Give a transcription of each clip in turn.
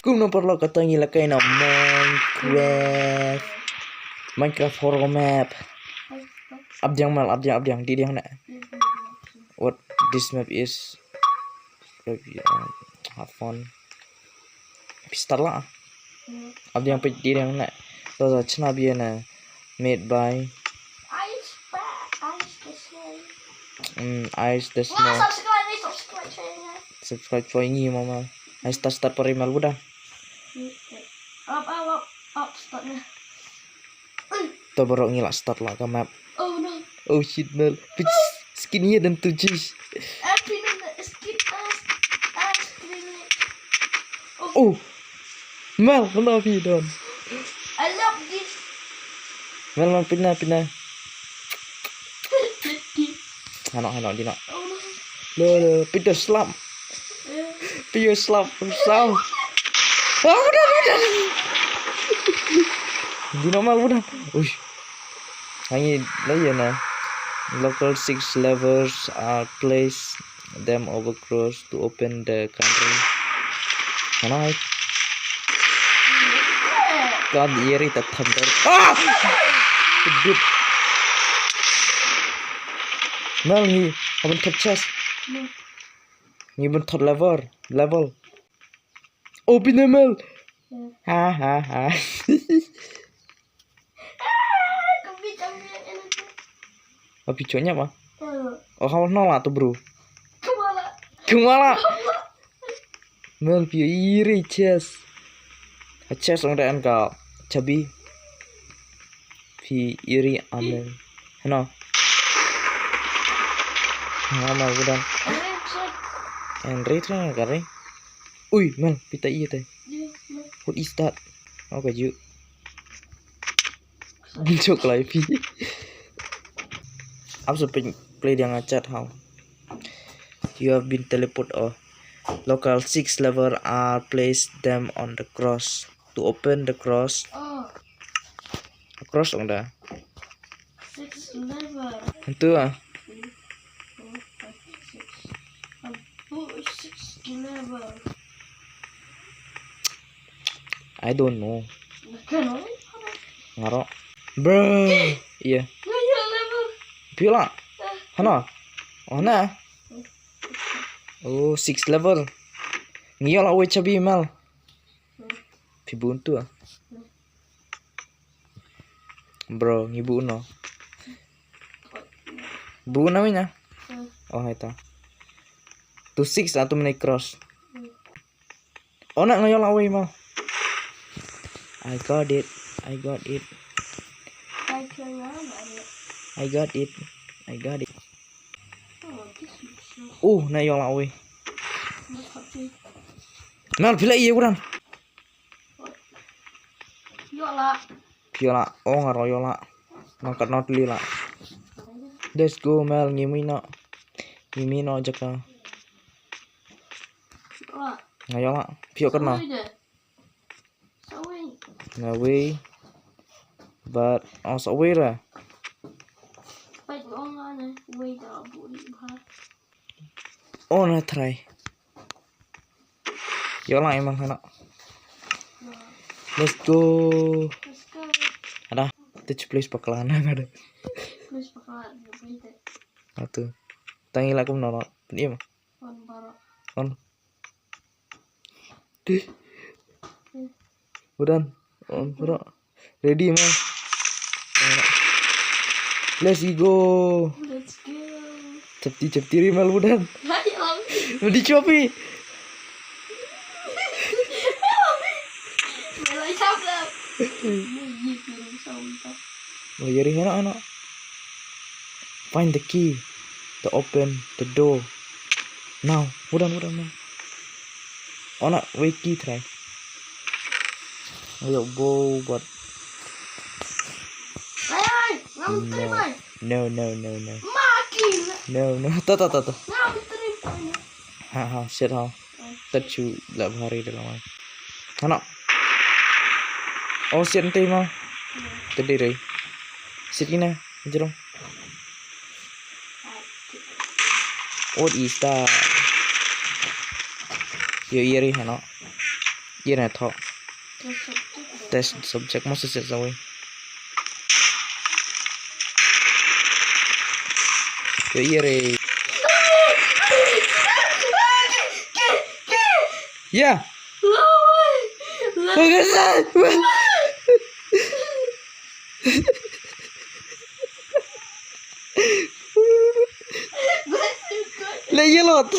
Kung no perlu katanya ilagay na Minecraft horror map. Abjang mal, abjang di yang na. What this map is? Have fun. Start lah. Abjang pe di yang na. So chana bi na made by Ice the Snow. Subscribe cho ini mama. Ay start perimal udah. Up start na. Tuh baru ngilak start lah ke map. Oh no. Oh shit Mel. Skinnya dan tuh cheese. Oh. Mel, love you don. I love this. Mel pindah. Hano di nak. Oh no. Lo pindah slap. Pindah slap. Oh udah. Di normal udah. Ush. Hanya lagi na. Local 6 levers are placed them over cross to open the country. Mana? God iri thunder. Ah! Good. Mel ni, abang top chest. Ni abang top level. Open the Mel. Ha. Oh, picunya apa? Oh, kamu nolak tuh bro. Kemana? Mel piu iri chest. Chest udah engkau. Cabi. Pi iri amen. Hano. Nama udah. Henry tuh yang kari. Ui, Mel, pita iya teh. What is that? Oh, kaju. Bincok live. I'm supposed play dia ngachat how. You have been teleport local 6 lever are placed them on the cross to open the cross. Cross dong dah. 6 lever. Itu ah. 6 lever. I don't know. Kenapa? Ngaro. Bro. Iya. Pila. Hana. Oh na. Oh 6 level. Ngiyol awe cabi Mel. Pibuntu ah. Bro, ngibu no. Bu namanya. Oh itu. To 6 atau menaik cross. Oh nak ngiyol awe Mel. I got it. I got it. Nah yola we. Mel bila iya kurang. Yola. Oh ngaro yola. Ngangkat not lila. Let's go Mel ngimino aja ka. Ngayola. Pio kena. Ngawe. But also away ra. Oh na try. Yola emang kana. Let's go. Ada. Touch place pakalana ada. Atuh. Tangi laku nono. Iya mah. On. Dih. Udah. On bro. Ready mah. Let's go. Cepti rimal udah. Di Shopee. Oh jadi enak. Find the key to open the door. Now, udah man. Oh nak wiki try. Ayo bow buat. No. No. Tuh. Ha, shit ha. Tercu lah hari dalam. Anak. Oh, shit nanti mah. Tadi deh. Sini jerong. What is that? Yo iri hano. Kia này thọ. Test subject. Test subject masih set rồi. Yo iya re. Ya. Bagusan. Lah iya lot.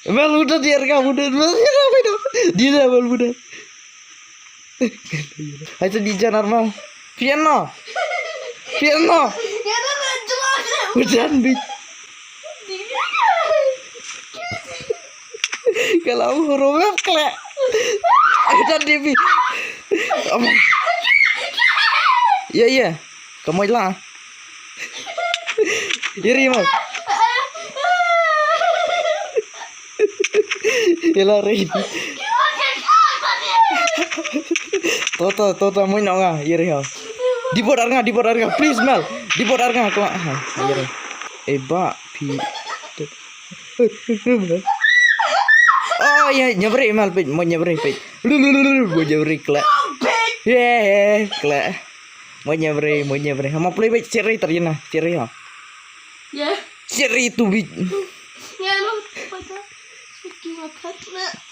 Mel udah direkam udah. Dia Mel udah. Ayo di jalan normal. Piano. Hujan bit. Kalau huruf klek. Hujan di bit. Iya. Kamu hilang. Iri mal. Hilang ri. Toto mau nggak? Iri ha. Di bawah harga, please Mel. Di bawah harga aku. Iri. Ba pi. Oh ya nyabri Mel pit, mau nyabri pit. Mau nyabri klek. Klek. Mau nyabri. Mau play pit seri terjena, seri ha. Ya. Seri itu bit. Ya lu pada speaking of that.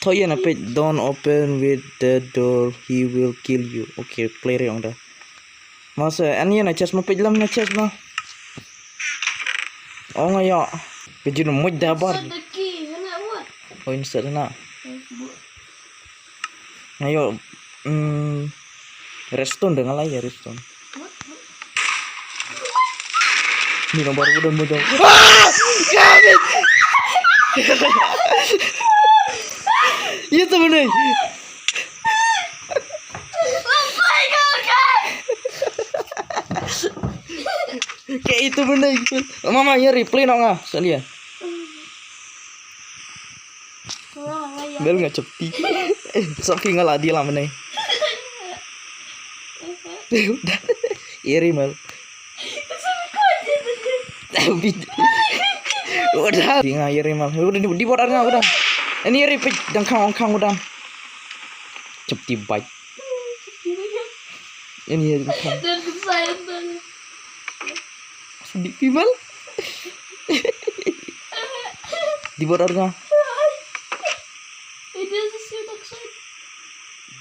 Toya na pit, don't open with the door, he will kill you. Okay, play yang dah. Masa ani na chest mo pit lam na chest mo. Oh ngaya. Pijin mo dabar. The key, enak buat. Oh insert na. Ayo, redstone dengan lah ya redstone. Ini nomor udah mudah. Kabit. Itu bener. Kayak itu bener. Mama ya replay nggak? Sekalian. Bel nggak cepti. Saking ngalah dia lah meneh. Udah. Iri mal. Udah. Tinggal iri mal. Udah di bordarnya udah. Ini iri pit dan kang udah. Cepti baik. Ini kang. Dan kesayangan banget. Sedih mal. Di bordarnya.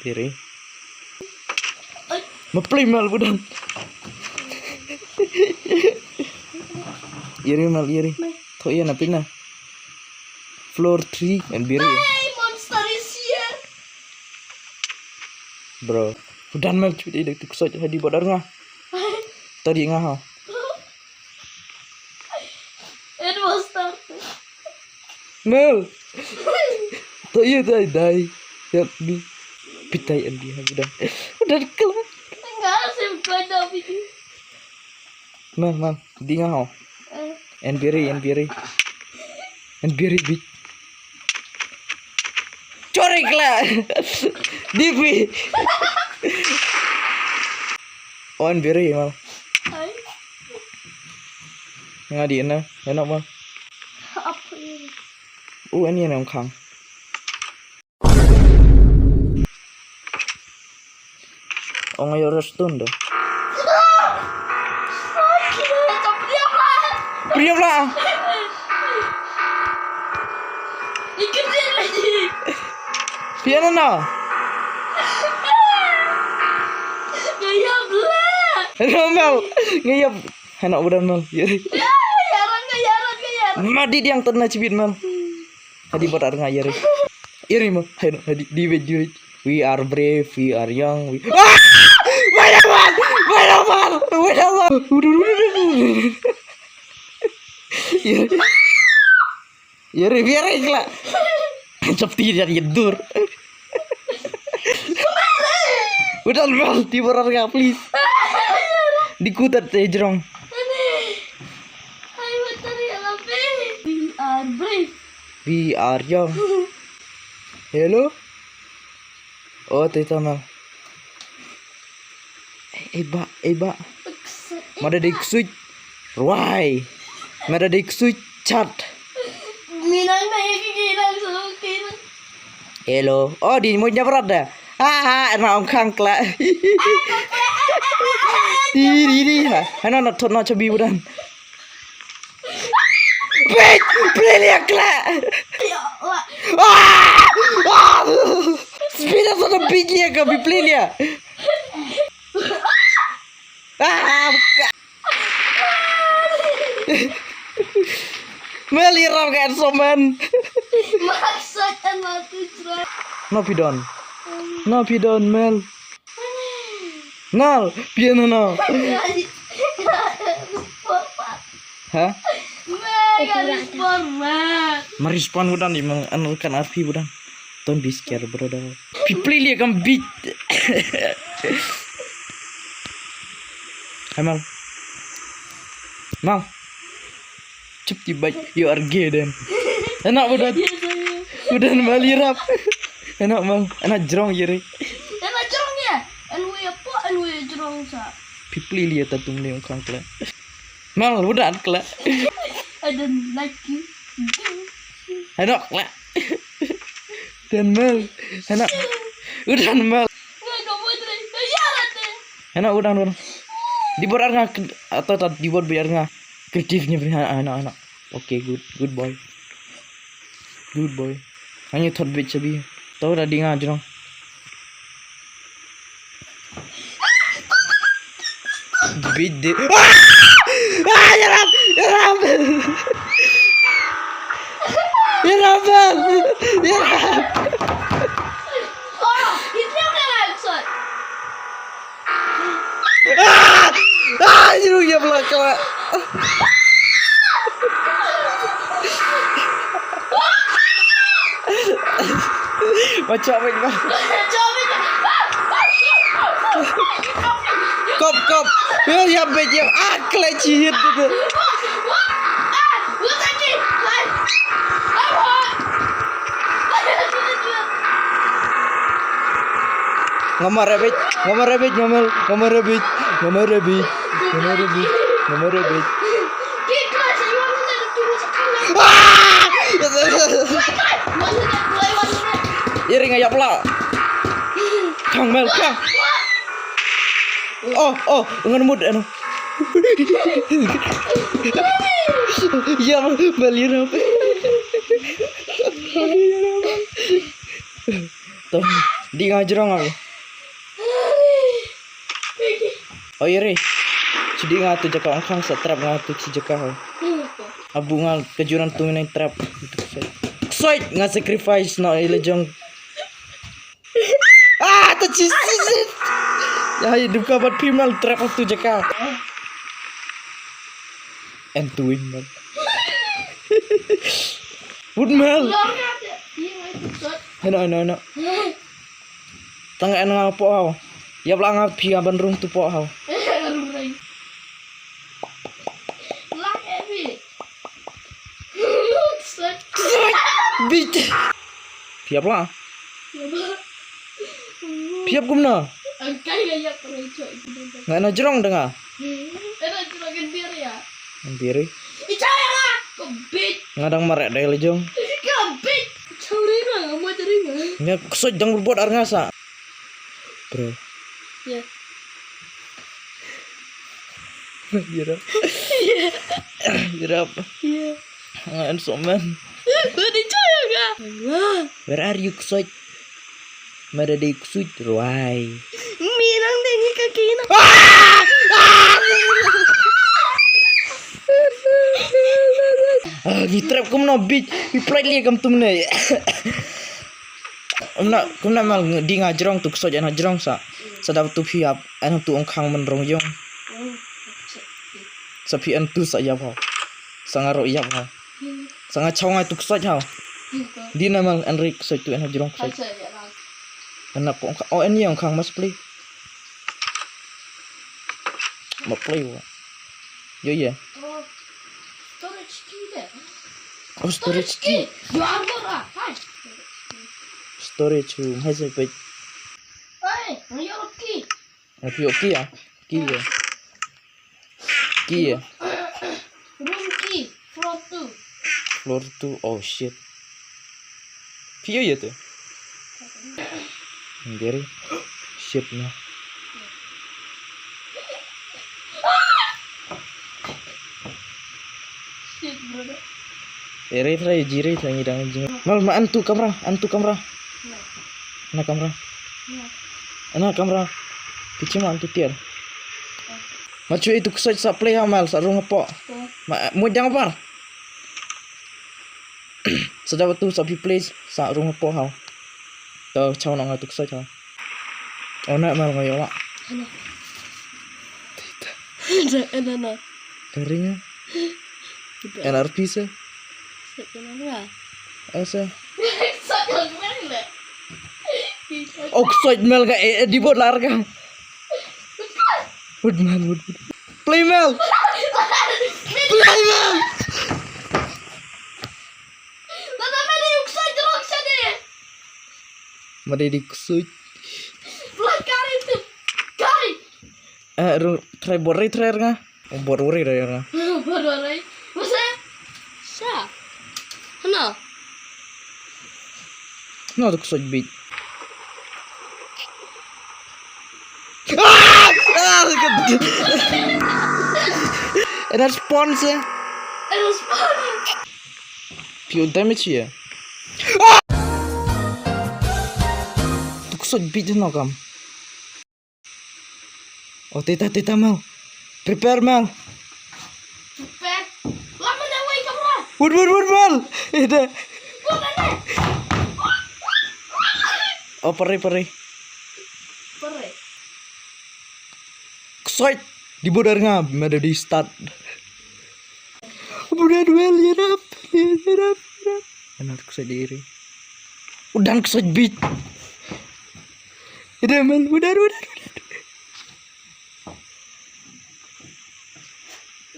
Diri. Meplay mal budan. Iri mal iri. Tho iya napina. Floor 3 and biri. Hey, monster is here. Bro. Udan mal cuy dak tik soj hadi bodar nga. Tadi nga ha. It was started. Mel. Tho iya dai. Help me. Pitai andi udah. Udah kelar. Enggak sih pada video. Mal. Di nga ha. And biri. Bit. Corik lah. Divi. On biri mal. Hai. Ngadi na. Enak mal. Apa ini? Ini yang kang. Oh ngayo redstone dah. Priam lah. Ikutin lagi. Piano na. Ngayap lah. Mel. Ngayap. Enak udah Mel. Gayaran. Madi yang tenang cibit Mel. Hadi buat arang ayar. Iri Mel. Hadi di bejuri. We are brave, we are young. Banyak mal. Ya biar ikhlas. Cepti dan yedur. Udah mal di borang nggak please. Dikutat jerong. We are brave. We are young. Hello. Oh tita mal. Eba. Mada dik switch. Why? Mera dik sui chat. Minang na yung kikinang sukin. Hello. Oh, di mo niya brada. Enak ông khang kla. Đi hả? Hay nó thật nó cho bi budan. Play lihat kla. Ya Allah. Speed up sana bigi ya kami play lihat. Buka. Meliram kan soman. Maksudnya mati cerah. No pidon Mel. Nal, piano no. Hah? Mega respon banget. Merespon budan emang anukan api budan. Don't be scared brother. Play lihat kan beat. Hai Mal. Mal. Cep tiba you are gay dan. Enak budan. Budan malirap. Enak Mal. Enak jerong yeri. Enak jerong ya? NW apa? NW jerong sa. Play lihat tatung ni orang kla. Mal budan kla. I don't like you. Enak kla. Dan Mal. Enak. Udan Mal. Nggak kamu terus. Ya rate. Enak udan. Dibuat nga atau dibuat biar nga kreatifnya anak-anak. Oke, good boy. Good boy. Hanya thot bit sabi. Tahu dah di nga jero. Bit de. Yarap. Yarap. Oh, itu yang maksud. Jero ya belakang. Macam apa? Kop. Ya bet ya. Keleci itu. Ngamar rabbit. Iri ngayap lah. Kang Mel, Kang. Oh, ngan mood anu. Ya balirap. Tuh, di ngajrong aku. Oh iri. Jadi ngatu jaka angkang setrap ngatu cijaka. Abu ngal kejuran tuminay trap. Soit nga sacrifice na ilajong. Tachisit. Ya hidup kabat primal trap tu jaka. And to win man. Woodmel. Ano. Tanga nga po ako. Ya pala nga piya bandrung tu po ako. Bit. Piap lah. Piap gumna. Angkai gayak pereco itu. Nggak na jerong dengar. Enak juragan biar ya. Diri. Icaya lah. Kebit. Ngadang marek dai lejong. Kebit. Cauri lah, kamu cari mah. Nya kesoj jangan berbuat arngasa. Bro. Ya. Jerap. Iya. Ngan soman. Tadi caya ga? Where are you kesoj? Mada di kesoj ruai. Minang dengi kaki na. Ni trap kum no bitch. We play li kam tumne. Kum na mal di ngajrong tu kesoj ana jrong sa. Sadap tu phiap ana tu ongkhang men rong yong. Sapi an tu sa yap ho. Sangaro yap ho. Sanga chawng tu kesoj ho. Di na mal Enrik kesoj tu ana jrong kesoj. Anak ko en yang khang mas play. Ma play wa. Yo ya. Storage key deh. Oh storage key. Yo armor ah. Hai. Storage room. Hai sa page. Hai, ngayon key. Api okay ah. Key ya. Room key. floor 2. Oh shit. View ya tuh. Gary. Shit nah. Shit, brother. Ere try jire tanya dang jing. Mal ma antu kamera. Ana kamera. Ana kamera. Kici ma antu tiar. Macu itu kusoj sa play hamal sa rung po. Mo jang par. Sedap tu sa play sa rung po ha. Tao chau nang tu kusoj ha. Oh nak mal ngayo la. Ana. Kering. NRP se. Kenapa? Asa. Sakit mana? Oh kusoj mal ga di bot larga. Wood. Play Mel. Mari di kusoj. Try borre try nga. Borre nga. Borre. Masa? Sa? Ano? No to kusoj bit. Response. Pure damage ya. Tu kusoj bit no kam. Oh tita Mel. Prepare Mel. Prepare. Lama dah wait kamera. Wood Mel. Ida. Oh pare. Pare. Kusoj di bodar nga ada di start. Budak duel yarap. Enak kusoj diri. Udah kusoj bit. Ida Mel udah.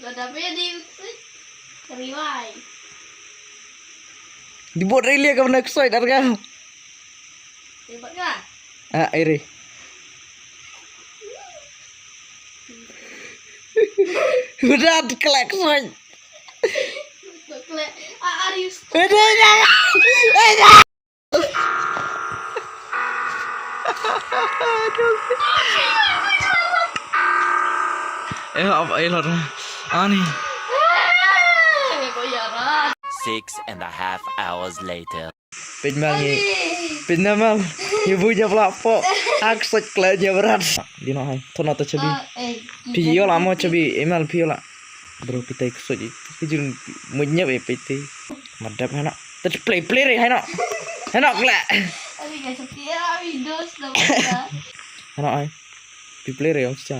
Tapi di riwai. Di bodar ilia ka na kusoj darga. Tembak ka? Iri. Udah dikelek kusoj. Are you Apa ilar ani 6.5 hours later. Pinmal ibunya pelapo aksot kelanya berat dino hai tono to chabi piyo la mo chabi emal piyo la bro pitai kusoj kijun munya be piti madap hana tet play re hana kla Abi guys, ya videos dah. hana ai pi play re ông cha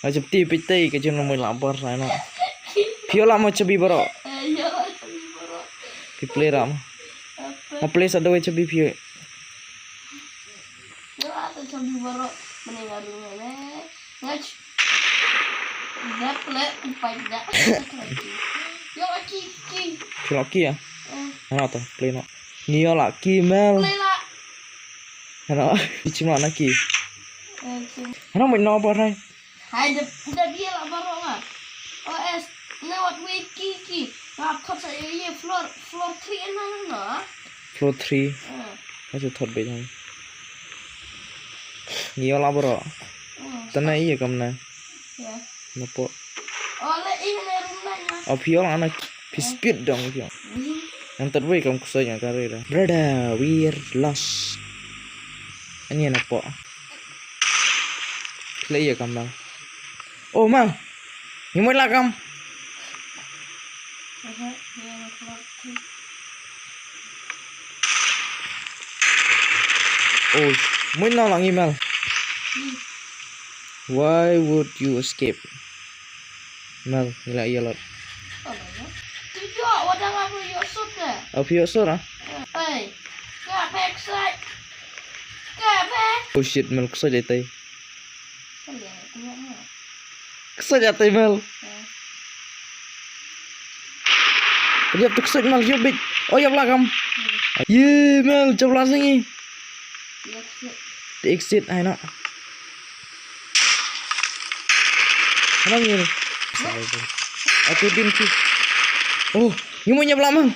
a chụp ti pitai kijun mo lapor hana piyo la mo chabi bro Ya, bro. pi play ram mo play sa doe chabi piyo Ya, atau coba bro meninggal dulu ngach. Dah play pada. Yo kiki. Laki ya hana to play no niyo laki Mel Play lah. hana ichi ma naki hana mo no por hai Hai dah dia lah bro mah. OS lewat wiki. Laptop saya ye floor 3 na. floor 3 aja thot be jang niyo la bro tana iya kamna Ya. napo Oleh ini rumahnya. apio anak speed dong pio yang terbaik kamu kusanya karera brother we're lost ini napo play ya kamal oh mal ngimoi lah kam oh mau nolong email why would you escape Mel gila iya lot Tujuh, wadah ngapu Yusuf deh. apio sora Hey, kapek say. Kapek. oh shit Mel kusaja tay Kalian punya mah. kusaja tay Mel Kejap tu kesek Mel jubik oh ya belakang ye Mel coba langsung di exit ay nak ano yun aku din ki Oh, ini mau nyebelah mang.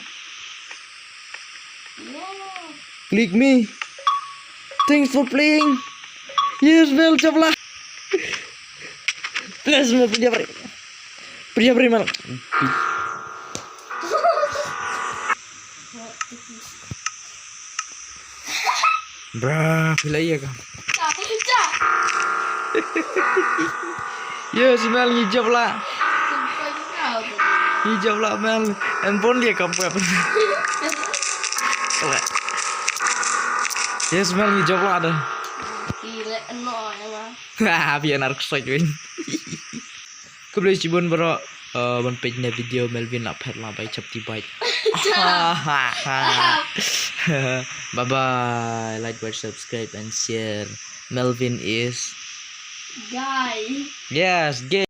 Yeah. Click me. Thanks for playing. Yes, Mel, sebelah. Please, Mel, pergi mal. Bra, pilih ya kan. Cak. Yes, Mel, hijab lah. Sumpah kau tadi. Hijab lah, Mel. Handphone dia kamu apa? Yes, Mel, hijab lah ada. Gila, eno ya mah. Haha, biar nark strike win. Kau boleh cibun bro. Ban page na video Melvin nak pet lah by chapti bite. Bye bye. Like, subscribe and share. Melvin is Guy. yes, gay.